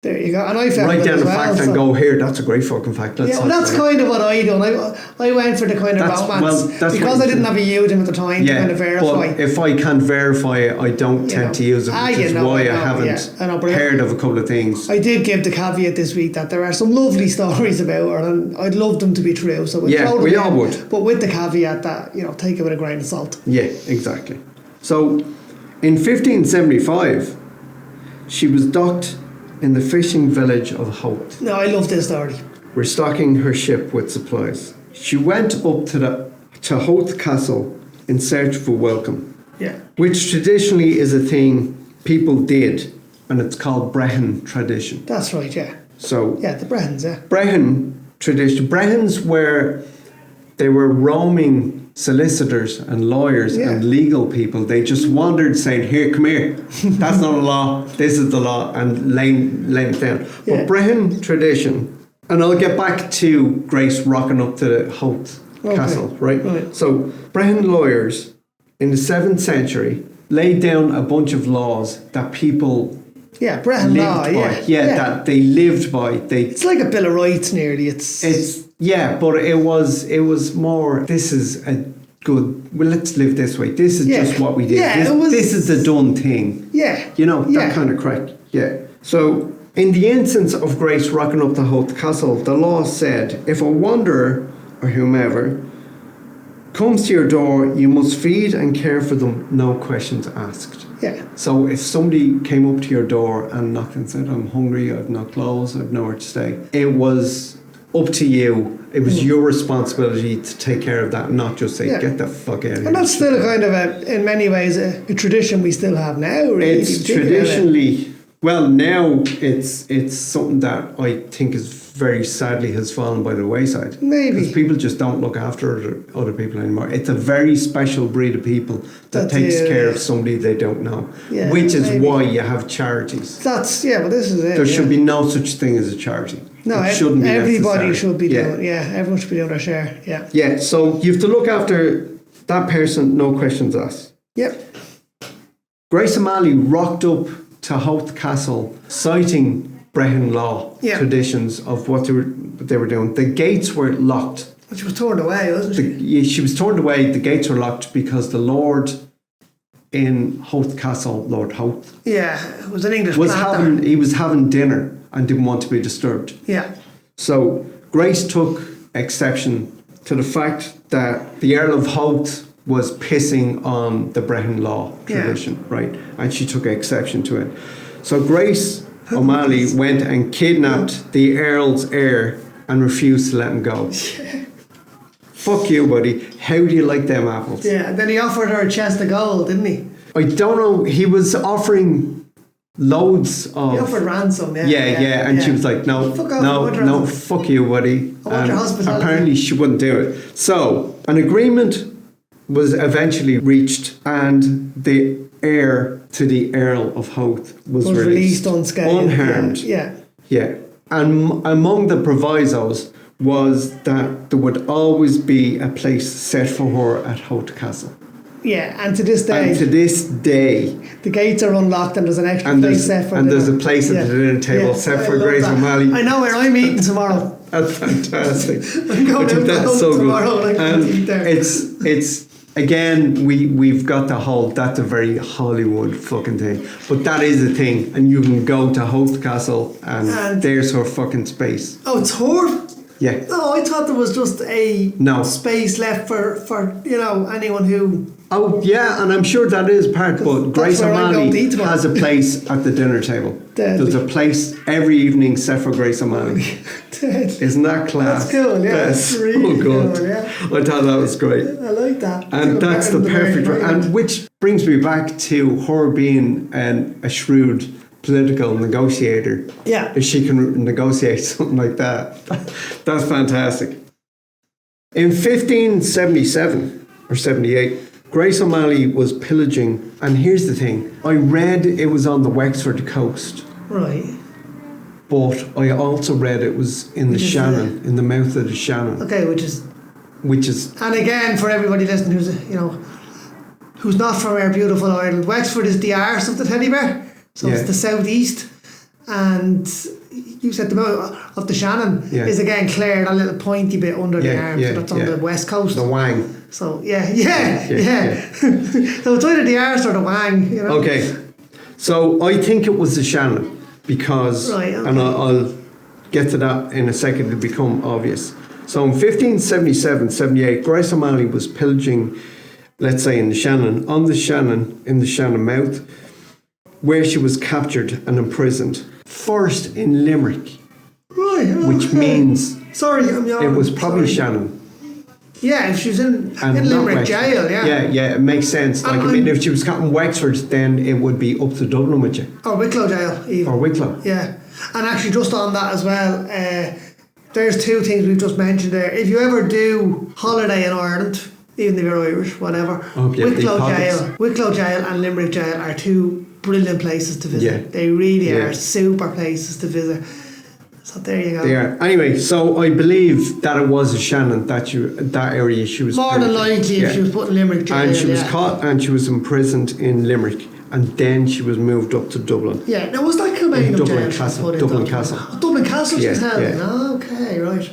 There you go. And I found write it down as the well, fact and go, here, that's a great fucking fact. That's kind of what I do. I went for the kind of romance. Because I didn't have a Udemy at the time to kind of verify. But if I can't verify it, I don't tend to use it, which is why I haven't heard of a couple of things. I did give the caveat this week that there are some lovely stories about her, and I'd love them to be true. So we all would. But with the caveat that, take it with a grain of salt. Yeah, exactly. So in 1575, she was docked in the fishing village of Howth. No, I love this story. Restocking her ship with supplies. She went up to Howth Castle in search of a welcome. Yeah. Which traditionally is a thing people did, and it's called Brehon tradition. That's right, yeah. So the Brehons, Brehon tradition. Brehons were roaming solicitors and lawyers and legal people, they just wandered saying, here, come here. That's not a law. This is the law, and laying it down. But Brehon tradition, and I'll get back to Grace rocking up to the Howth Castle, right? So Brehon lawyers in the 7th century laid down a bunch of laws that people Brehon law, that they lived by. It's like a Bill of Rights nearly. But it was more, this is a good, well, let's live this way. This is just what we did. This is the done thing. Yeah. You know, that kind of crack. Yeah. So in the instance of Grace rocking up to Howth Castle, the law said, if a wanderer or whomever comes to your door, you must feed and care for them, no questions asked. Yeah. So if somebody came up to your door and knocked and said, I'm hungry, I've no clothes, I've nowhere to stay, it was up to you. It was your responsibility to take care of that, not just say, get the fuck out of here. And that's still kind of in many ways a tradition we still have now, really. It's traditionally, well, now it's something that I think is very sadly has fallen by the wayside. Maybe. Because people just don't look after other people anymore. It's a very special breed of people that takes care of somebody they don't know. Which is why you have charities. But this is it. There should be no such thing as a charity. No, it shouldn't be everybody necessary. should be doing everyone should be doing their share. Yeah. Yeah, so you have to look after that person, no questions asked. Yep. Grace O'Malley rocked up to Howth Castle citing Brehon law traditions of what they were doing. The gates were locked. But she was turned away, wasn't she? She was turned away. The gates were locked because the Lord in Howth Castle, Lord Howth, it was an English planter. He was having dinner and didn't want to be disturbed. Yeah. So Grace took exception to the fact that the Earl of Howth was pissing on the Brehon law tradition, right? And she took exception to it. So Grace O'Malley went and kidnapped the Earl's heir and refused to let him go. Fuck you, buddy. How do you like them apples? Yeah, and then he offered her a chest of gold, didn't he? I don't know. He was offering loads of... He offered ransom, and she was like, no, fuck you, buddy. I want your hospitality. Apparently she wouldn't do it. So, an agreement was eventually reached and the heir to the Earl of Howth was released unscathed. Unharmed. Yeah. And among the provisos was that there would always be a place set for her at Howth Castle. Yeah, and to this day, the gates are unlocked and there's an extra place set for and there's a place at the dinner table set for Grace O'Malley. I know where I'm eating tomorrow. That's fantastic. I'm going that's so good. And it's again, we've got the whole, that's a very Hollywood fucking thing. But that is a thing. And you can go to Howth Castle and there's her fucking space. Oh, it's her? Yeah. No, I thought there was just a space left for anyone who... Oh, yeah, and I'm sure that is part, but Grace O'Malley has a place at the dinner table. There's a place every evening set for Grace O'Malley. Isn't that class? That's cool, yeah. That's really good. Cool, yeah. I thought that was great. I like that. And that's the perfect... And which brings me back to her being a shrewd political negotiator. Yeah. If she can negotiate something like that. That's fantastic. In 1577 or 78... Grace O'Malley was pillaging, and here's the thing, I read it was on the Wexford coast. Right. But I also read it was in the Shannon, in the mouth of the Shannon. Okay, which is... And again, for everybody listening who's not from our beautiful Ireland, Wexford is the arse of the teddy bear. So it's the southeast, and you said the mouth of the Shannon is again Clare, that little pointy bit under the arm, so that's on the west coast. The wang. So, yeah. So it's either the arse or the wang, Okay. So I think it was the Shannon because, and I'll get to that in a second to become obvious. So in 1577-78, Grace O'Malley was pillaging, let's say in the Shannon, in the Shannon mouth, where she was captured and imprisoned. First in Limerick. Right. Which means... Sorry, I'm yawning. It was probably Shannon. Yeah, if she was in Limerick jail, Yeah, it makes sense. If she was caught in Wexford, then it would be up to Dublin with you. Or Wicklow jail, even. Or Wicklow. Yeah. And actually, just on that as well, there's two things we've just mentioned there. If you ever do holiday in Ireland, even if you're Irish, whatever. Wicklow Jail and Limerick Jail are two brilliant places to visit. Yeah. They really are super places to visit. So there you go. They are. Anyway, so I believe that it was a Shannon that area she was more than likely if she was put in Limerick Jail. And she was caught and she was imprisoned in Limerick, and then she was moved up to Dublin. Yeah, now was that Kilmainham Dublin Jail? Castle. Dublin Castle. Oh, Dublin Castle she was held in. Yeah. Oh, okay, right.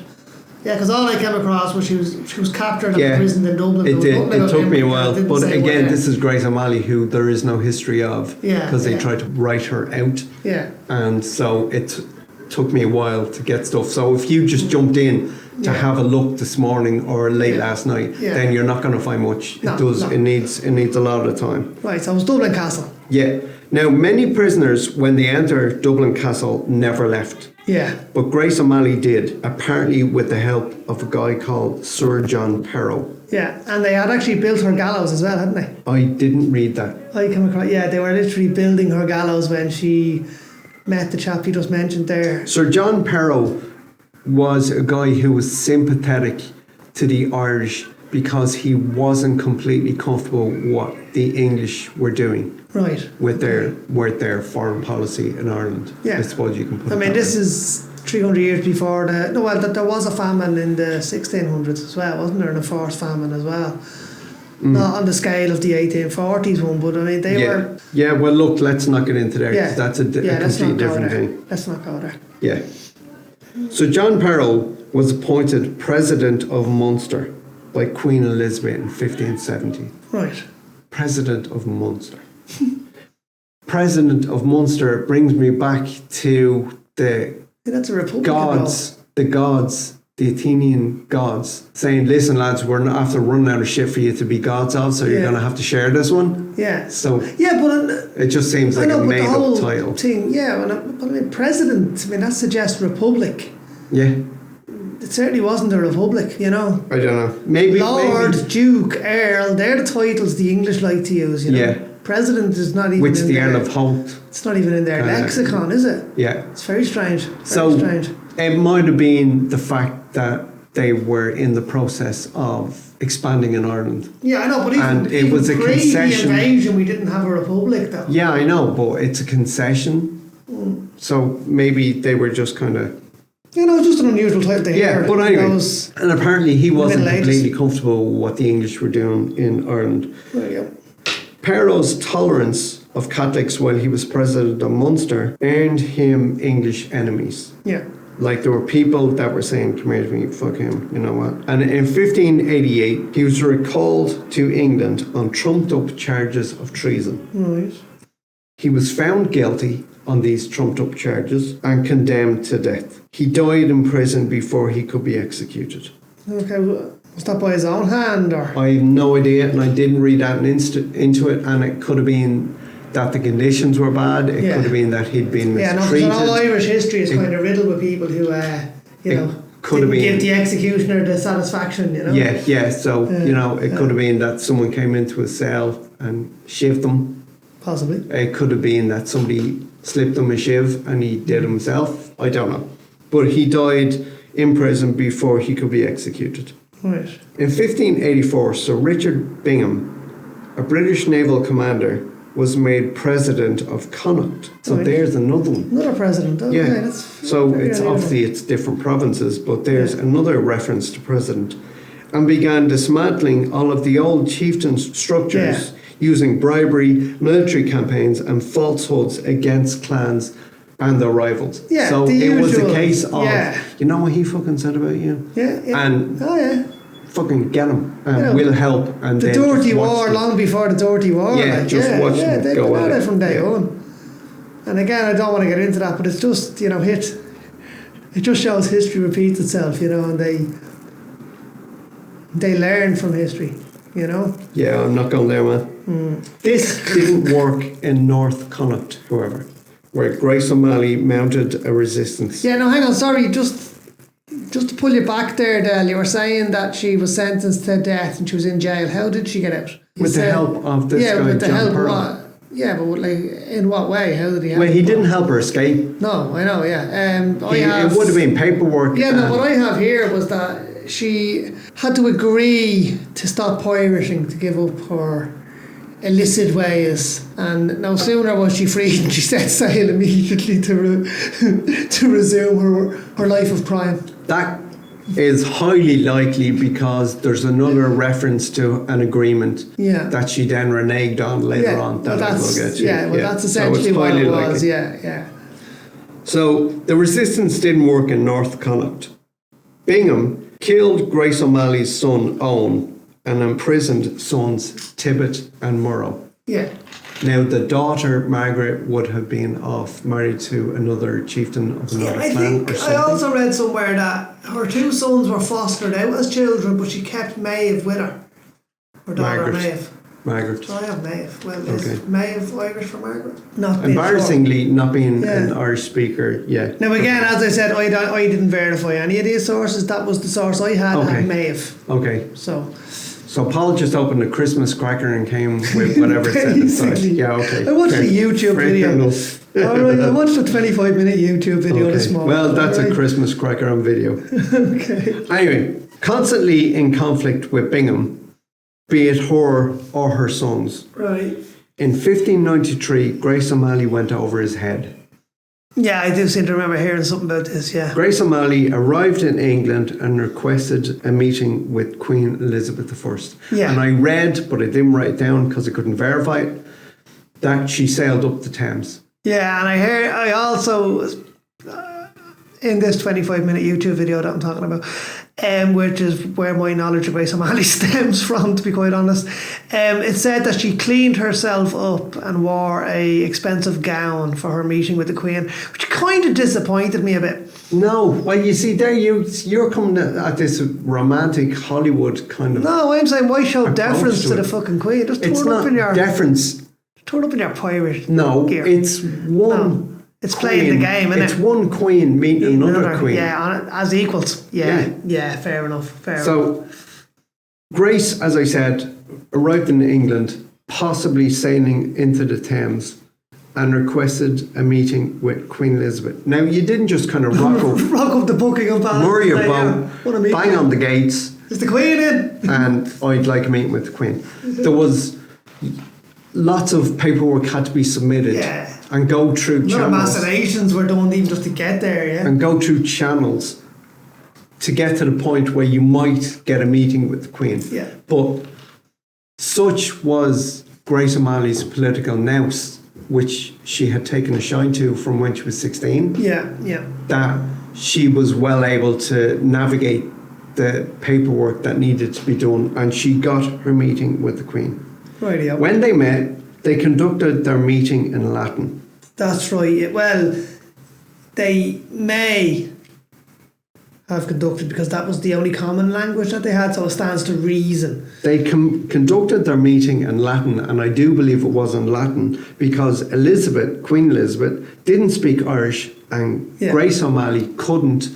Yeah, because all I came across was she was captured and imprisoned in Dublin. It did. It took me a while, but again, where. this is Gráinne Ní Mháille, who there is no history of, because they tried to write her out. Yeah. And so it took me a while to get stuff. So if you just jumped in to have a look this morning or late last night, then you're not going to find much. It needs a lot of time. Right. So it was Dublin Castle. Yeah. Now, many prisoners, when they enter Dublin Castle, never left. Yeah. But Gráinne Ní Mháille did, apparently with the help of a guy called Sir John Perrow. Yeah, and they had actually built her gallows as well, hadn't they? I didn't read that. I came across, they were literally building her gallows when she met the chap you just mentioned there. Sir John Perrow was a guy who was sympathetic to the Irish because he wasn't completely comfortable with what the English were doing. Right. With their foreign policy in Ireland. Yeah. I suppose you can put it I mean, that this way. is 300 years before there was a famine in the 1600s as well, wasn't there? And a forced famine as well. Not on the scale of the 1840s one, but I mean, they were... Yeah, well, look, let's not get into there, because that's a completely different thing. Let's not go there. Yeah. So John Perrow was appointed President of Munster by Queen Elizabeth in 1570. Right. President of Munster. President of Munster brings me back to that's a republic. the Athenian gods, saying, listen lads, we're not after running out of shit for you to be gods of, so you're going to have to share this one. Yeah. So but it just seems like a made up title. Thing, but I mean, president, I mean, that suggests republic. Yeah. It certainly wasn't a republic, you know. I don't know. Maybe Lord, Duke, Earl, they're the titles the English like to use, you know. Yeah. President is not even Which in the their, Earl of Holt. It's not even in their lexicon, is it? Yeah. It's very strange. Strange. It might have been the fact that they were in the process of expanding in Ireland. Yeah, I know, but even it was a concession. The invasion, we didn't have a republic, though. Yeah, I know, but it's a concession. So maybe they were just kind of... just an unusual type to hear. Yeah, but anyway, and apparently he wasn't completely comfortable with what the English were doing in Ireland. There you go. Perrow's tolerance of Catholics while he was president of Munster earned him English enemies. Yeah. Like there were people that were saying, come here to me, fuck him, you know what? And in 1588, he was recalled to England on trumped up charges of treason. Right. He was found guilty on these trumped up charges and condemned to death. He died in prison before he could be executed. Okay, was that by his own hand or? I have no idea, and I didn't read that into it, and it could have been that the conditions were bad. It could have been that he'd been mistreated. All Irish history is kind of riddled with people who, didn't give the executioner the satisfaction, you know. Yeah. So it could have been that someone came into a cell and shivved them. Possibly. It could have been that somebody slipped him a shiv and he did himself. I don't know, but he died in prison before he could be executed. Right. In 1584, Sir Richard Bingham, a British naval commander, was made president of Connaught. So there's another one. Another president. Okay, that's so it's obviously it's different provinces, but there's another reference to president, and began dismantling all of the old chieftain structures using bribery, military campaigns, and falsehoods against clans and their rivals. Yeah, so it was a case of, you know what he fucking said about you? Yeah. And fucking get him, and we'll help. And the dirty war, long before the dirty war. Yeah, watch them go at it from day on. And again, I don't want to get into that, but it's just, it just shows history repeats itself, and they learn from history, Yeah, I'm not going there, man. This didn't work in North Connaught, however, where Gráinne Ní Mháille mounted a resistance. Yeah, no, hang on, sorry, just to pull you back there, Del, you were saying that she was sentenced to death and she was in jail. How did she get out? With the help of this guy, with the John help Perrow. of what? Yeah, but in what way? How did he help? Well, he didn't help her escape. No, I know, yeah. It would have been paperwork. Yeah, no, what I have here was that she had to agree to stop pirating, to give up her illicit ways, and no sooner was she freed than she set sail immediately to resume her life of crime. That is highly likely because there's another reference to an agreement that she then reneged on later on. That's essentially what it was. Likely. Yeah. So the resistance didn't work in North Connacht. Bingham killed Grace O'Malley's son Owen and imprisoned sons Tibbet and Murrow. Yeah. Now the daughter Margaret would have been married to another chieftain of another clan. I also read somewhere that her two sons were fostered out as children, but she kept Maeve with her. Her daughter Maeve. Margaret. So I have Maeve. Well, is Maeve Irish for Margaret? Embarrassingly, not being an Irish speaker, Now again, as I said, I didn't verify any of these sources. That was the source I had Maeve. Okay. So Paul just opened a Christmas cracker and came with whatever it said inside. Yeah, okay. I watched a YouTube video. Alright, I watched a 25-minute YouTube video this morning. Well, that's a Christmas cracker on video. Okay. Anyway, constantly in conflict with Bingham, be it her or her sons. Right. In 1593, Grace O'Malley went over his head. Yeah, I do seem to remember hearing something about this, yeah. Grace O'Malley arrived in England and requested a meeting with Queen Elizabeth I. Yeah. And I read, but I didn't write it down because I couldn't verify it, that she sailed up the Thames. Yeah, and I also, in this 25-minute YouTube video that I'm talking about, which is where my knowledge of Grace O'Malley stems from, to be quite honest, it said that she cleaned herself up and wore a expensive gown for her meeting with the Queen, which kind of disappointed me a bit. No, well, you see, there you're coming at this romantic Hollywood kind of. No, I'm saying why show deference to the fucking Queen? Just it's not deference. Turn up in your pirate gear. It's one. No. It's playing the game, isn't it? It's one queen meeting another queen. Yeah, as equals. Yeah, fair enough. So, Grace, as I said, arrived in England, possibly sailing into the Thames, and requested a meeting with Queen Elizabeth. Now, you didn't just kind of rock up the Buckingham Palace. Moor your boat, bang on the gates. Is the Queen in? And I'd like a meeting with the Queen. There was lots of paperwork had to be submitted and go through channels. Machinations were done even just to get there, and go through channels to get to the point where you might get a meeting with the Queen. Yeah. But such was Grace O'Malley's political nous, which she had taken a shine to from when she was 16. Yeah. That she was well able to navigate the paperwork that needed to be done, and she got her meeting with the Queen. Right, yeah. When they met, they conducted their meeting in Latin. That's right. Well, they may have conducted because that was the only common language that they had, so it stands to reason. They conducted their meeting in Latin, and I do believe it was in Latin because Queen Elizabeth, didn't speak Irish, and Grace O'Malley couldn't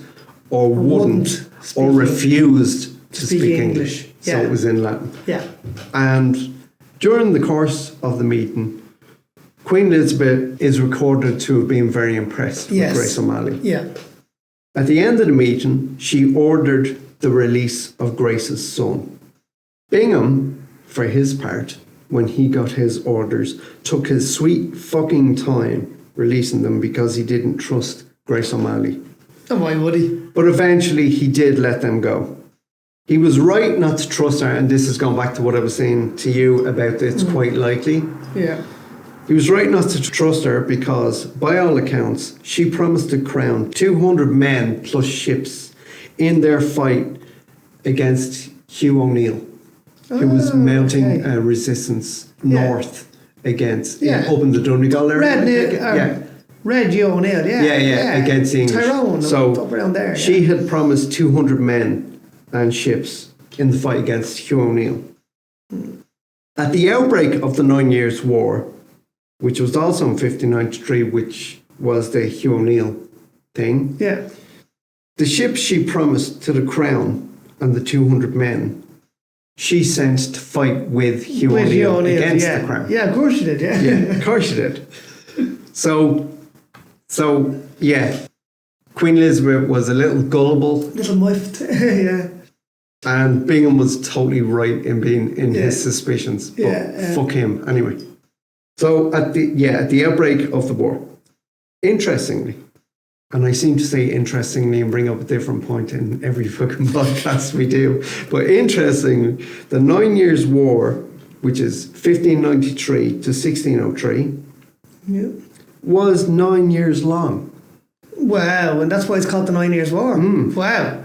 or wouldn't or refused to speak English. So it was in Latin. Yeah. And during the course of the meeting, Queen Elizabeth is recorded to have been very impressed with Grace O'Malley. Yeah. At the end of the meeting, she ordered the release of Grace's son. Bingham, for his part, when he got his orders, took his sweet fucking time releasing them because he didn't trust Grace O'Malley. And why would he? But eventually he did let them go. He was right not to trust her, and this has gone back to what I was saying to you about it's quite likely. Yeah. He was right not to trust her because, by all accounts, she promised to crown 200 men plus ships in their fight against Hugh O'Neill, who was mounting a resistance north against, up in the Donegal area. Red Hugh O'Neill, against the English. Tyrone, so up around there. She had promised 200 men and ships in the fight against Hugh O'Neill. At the outbreak of the 9 Years' War, which was also in 1593, which was the Hugh O'Neill thing, the ships she promised to the Crown and the 200 men, she sent to fight with Hugh O'Neill against the Crown. Yeah, of course she did, Yeah, of course she did. So, Queen Elizabeth was a little gullible. Little muffed, yeah. And Bingham was totally right in being in his suspicions. But fuck him anyway. So at the outbreak of the war, interestingly, and I seem to say interestingly and bring up a different point in every fucking podcast we do, but interestingly, the 9 Years' War, which is 1593 to 1603, was 9 years long. Wow, and that's why it's called the 9 Years' War. Wow.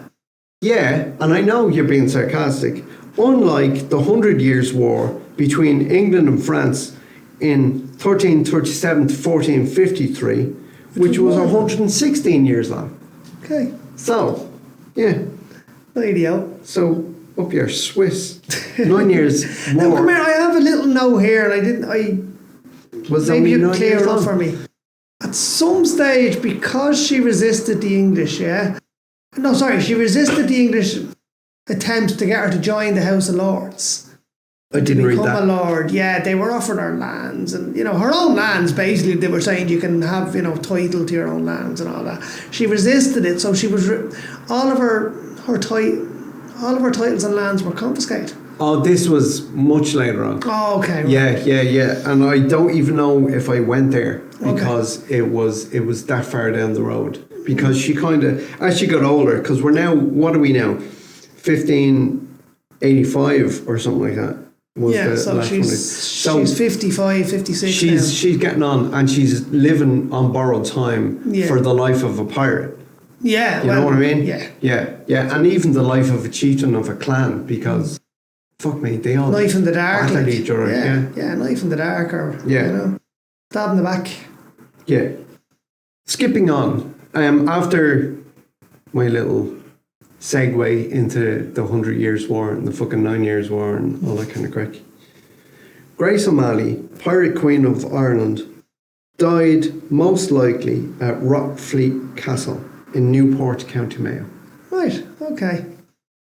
Yeah, and I know you're being sarcastic. Unlike the 100 Years' War between England and France in 1337 to 1453, which was 116 years long. Okay. So, yeah. Radio. So, up your Swiss. 9 years war. Now, come here, I have a little note here, and was maybe you only 9 clear years it up long? for me. At some stage, because she resisted the English, she resisted the English attempt to get her to join the House of Lords. I didn't read that. Become a lord, they were offering her lands, and her own lands. Basically, they were saying you can have title to your own lands and all that. She resisted it, so she was all of her titles and lands were confiscated. Oh, this was much later on. Oh, okay. Right. Yeah. And I don't even know if I went there because it was that far down the road. Because she kind of, as she got older, because we're now, what are we now? 1585 or something like that. So she's 55, 56 She's getting on, and she's living on borrowed time for the life of a pirate. Yeah. You know what I mean? Yeah. And even the life of a chieftain of a clan, because fuck me, they all knife in the dark, battle each other. Yeah, knife in the dark, or stab in the back. Yeah. Skipping on, after my little segue into the 100 Years' War and the fucking 9 Years' War and all that kind of crack. Grace O'Malley, Pirate Queen of Ireland, died most likely at Rockfleet Castle in Newport, County Mayo. Right, okay.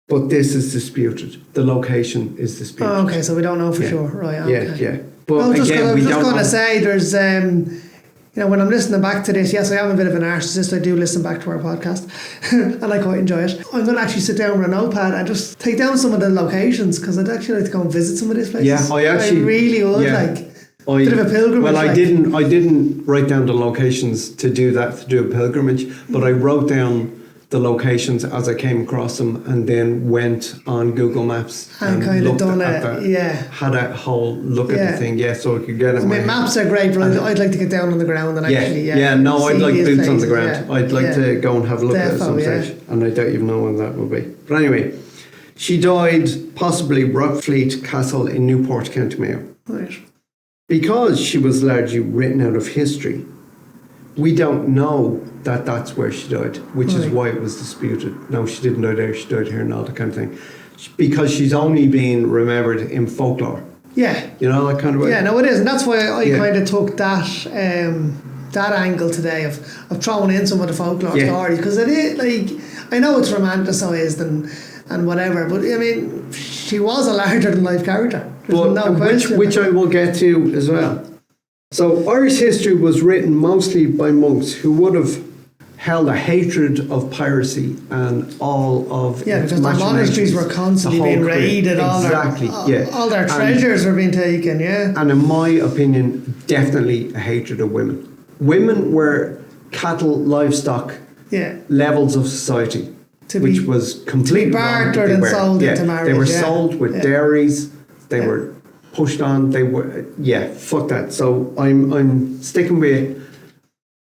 But this is disputed. The location is disputed. Oh, okay, so we don't know for sure. Right, okay. Yeah. But I was just again, going to say there's... when I'm listening back to this, yes, I am a bit of a narcissist. I do listen back to our podcast and I quite enjoy it. I'm going to actually sit down with a notepad and just take down some of the locations, because I'd actually like to go and visit some of these places. Yeah, I really would bit of a pilgrimage. Well, I didn't write down the locations to do a pilgrimage, but I wrote down the locations as I came across them, and then went on Google Maps and kind of done it. Had a whole look at the thing, so I could get it. Maps are great, but I'd like to get down on the ground and actually. I'd like boots on the ground. I'd like to go and have a look at it at some stage, and I don't even know when that will be. But anyway, she died possibly Rockfleet Castle in Newport, County Mayo. Right. Because she was largely written out of history, we don't know that that's where she died, which is why it was disputed. No, she didn't die there, she died here and all that kind of thing. Because she's only being remembered in folklore. Yeah. You know, that kind of way? Yeah, no, it is. And that's why I kind of took that angle today of throwing in some of the folklore stories. Because it is, I know it's romanticised and whatever, but I mean, she was a larger-than-life character. There's no question. Which I will get to as well. So Irish history was written mostly by monks who would have held a hatred of piracy and all of because the monasteries were constantly being raided. All their treasures were being taken. And in my opinion, definitely a hatred of women. Women were cattle, livestock levels of society, which was completely bartered and sold into marriage. They were sold with dairies. They were pushed on. They were fuck that. So I'm sticking with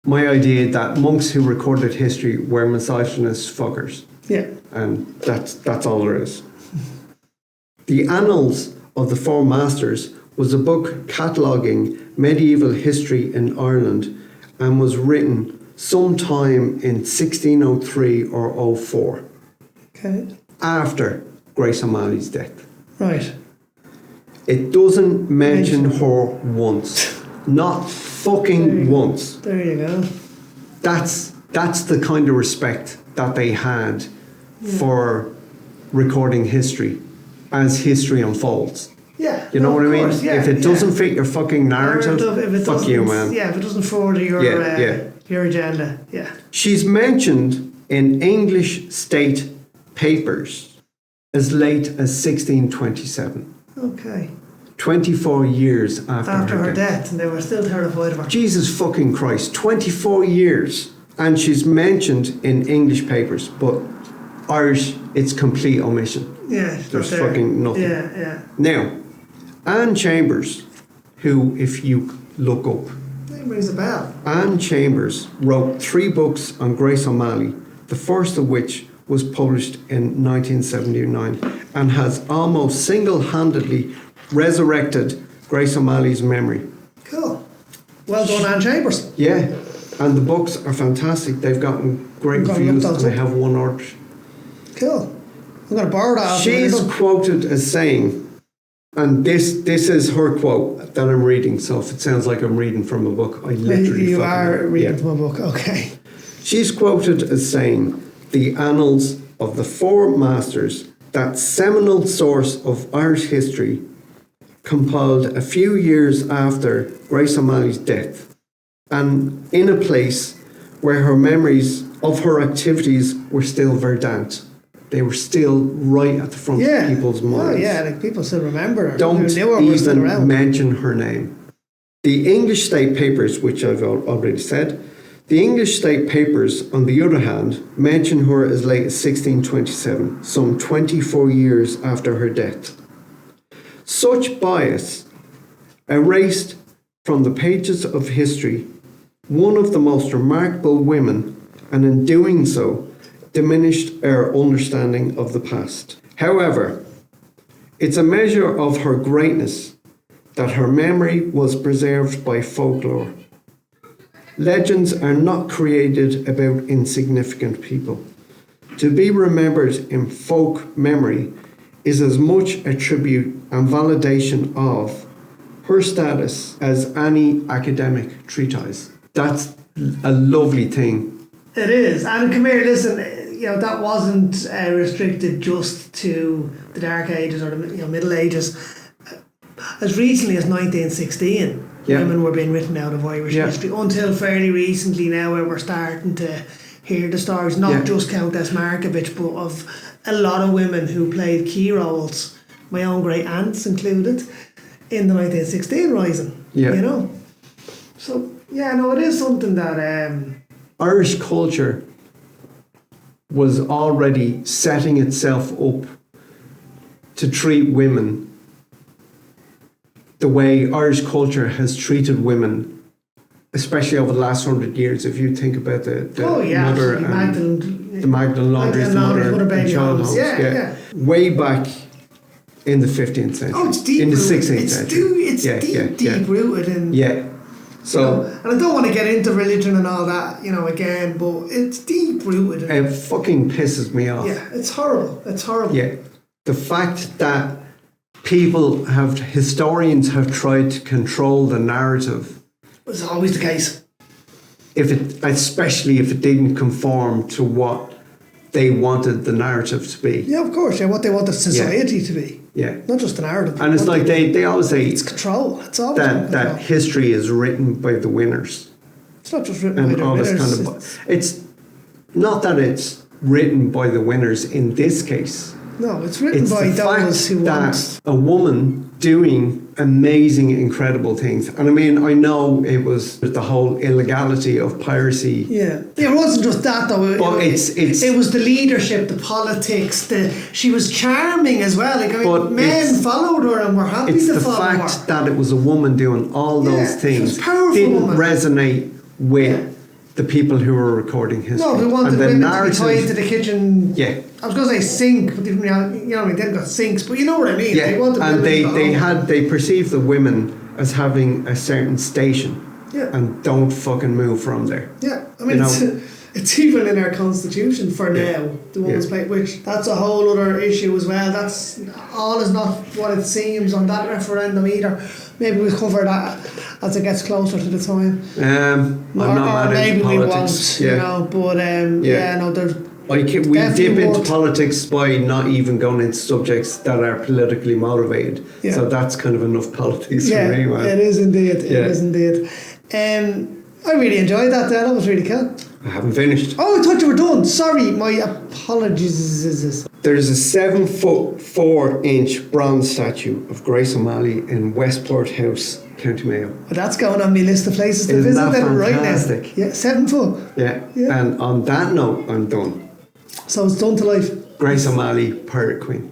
my idea that monks who recorded history were misogynist fuckers. And that's all there is. The Annals of the Four Masters was a book cataloguing medieval history in Ireland, and was written sometime in 1603 or 04. Okay. After Grace O'Malley's death. Right. It doesn't mention her once. Not fucking once. There you go. That's the kind of respect that they had for recording history as history unfolds. Yeah. You know what I mean? Yeah, if it doesn't fit your fucking narrative, fuck you, man. Yeah, if it doesn't further your agenda. Yeah. She's mentioned in English state papers as late as 1627. Okay. 24 years after Her death, and they were still terrified of her. Jesus fucking Christ, 24 years. And she's mentioned in English papers, but Irish, it's complete omission. Yeah. There's fucking nothing. Yeah. Now, Anne Chambers, who, if you look up, Name rings a bell. Anne Chambers wrote 3 books on Grace O'Malley, the first of which was published in 1979 and has almost single-handedly resurrected Grace O'Malley's memory. Cool. Well done, Anne Chambers. Yeah, and the books are fantastic. They've gotten great reviews and they have won art. Cool. I'm going to borrow that. She's quoted as saying, and this is her quote that I'm reading, so if it sounds like I'm reading from a book, I literally You are reading from a book, okay. She's quoted as saying, "The annals of the Four Masters, that seminal source of Irish history, compiled a few years after Grace O'Malley's death, and in a place where her memories of her activities were still verdant." They were still right at the front of people's minds. Oh yeah, like people still remember her. Don't even mention her name. The English State Papers, which I've already said, the English State Papers, on the other hand, mention her as late as 1627, some 24 years after her death. Such bias erased from the pages of history one of the most remarkable women, and in doing so, diminished our understanding of the past. However, it's a measure of her greatness that her memory was preserved by folklore. Legends are not created about insignificant people. To be remembered in folk memory is as much a tribute and validation of her status as any academic treatise. That's a lovely thing. It is. And come here, listen, that wasn't restricted just to the Dark Ages or the Middle Ages. As recently as 1916, women were being written out of Irish history, until fairly recently now, where we're starting to hear the stories, not just Countess Markievicz, but of a lot of women who played key roles, my own great aunts included, in the 1916 Rising. So, it is something that... Irish culture was already setting itself up to treat women the way Irish culture has treated women, especially over the last 100 years. If you think about the mother and the Magdalene Laundries, the mother and child homes, way back in the 15th century. Oh, it's deep in the rooted. 16th century. It's deep rooted in. So, and I don't want to get into religion and all that, again, but it's deep rooted. It fucking pisses me off. Yeah, it's horrible. It's horrible. Yeah, the fact that historians have tried to control the narrative. It's always the case. Especially if it didn't conform to what they wanted the narrative to be. Yeah, of course. Yeah, what they wanted society to be. Yeah. Not just the narrative. And it's like they always say... It's control. It's always that history is written by the winners. It's not just written by the winners. It's not that it's written by the winners in this case. No, it's written by those who want... a woman doing amazing, incredible things. And I mean, I know it was the whole illegality of piracy. Yeah. It wasn't just that though. But it was the leadership, the politics, she was charming as well. Men followed her and were happy to follow her. It's the fact that it was a woman doing all those things didn't resonate with the people who were recording history. No, who wanted women to be tied to the kitchen. Yeah. I was going to say sink, but they didn't got sinks, but you know what I mean. Yeah, they perceived the women as having a certain station. Yeah. And don't fucking move from there. Yeah, I mean, it's even in our constitution for now, the women's play, which that's a whole other issue as well. That's all is not what it seems on that referendum either. Maybe we'll cover that as it gets closer to the time. I'm not mad into politics. We dip into politics by not even going into subjects that are politically motivated. Yeah. So that's kind of enough politics for me, man. It is indeed. It is indeed. I really enjoyed that. That was really cool. I haven't finished. Oh, I thought you were done. Sorry, my apologies. There's a 7'4" bronze statue of Grace O'Malley in Westport House, County Mayo. But that's going on my list of places to Isn't visit that then right now. fantastic? Yeah, 7 foot. Yeah. Yeah. And on that note, I'm done. So it's done to life. Grace O'Malley, Pirate Queen.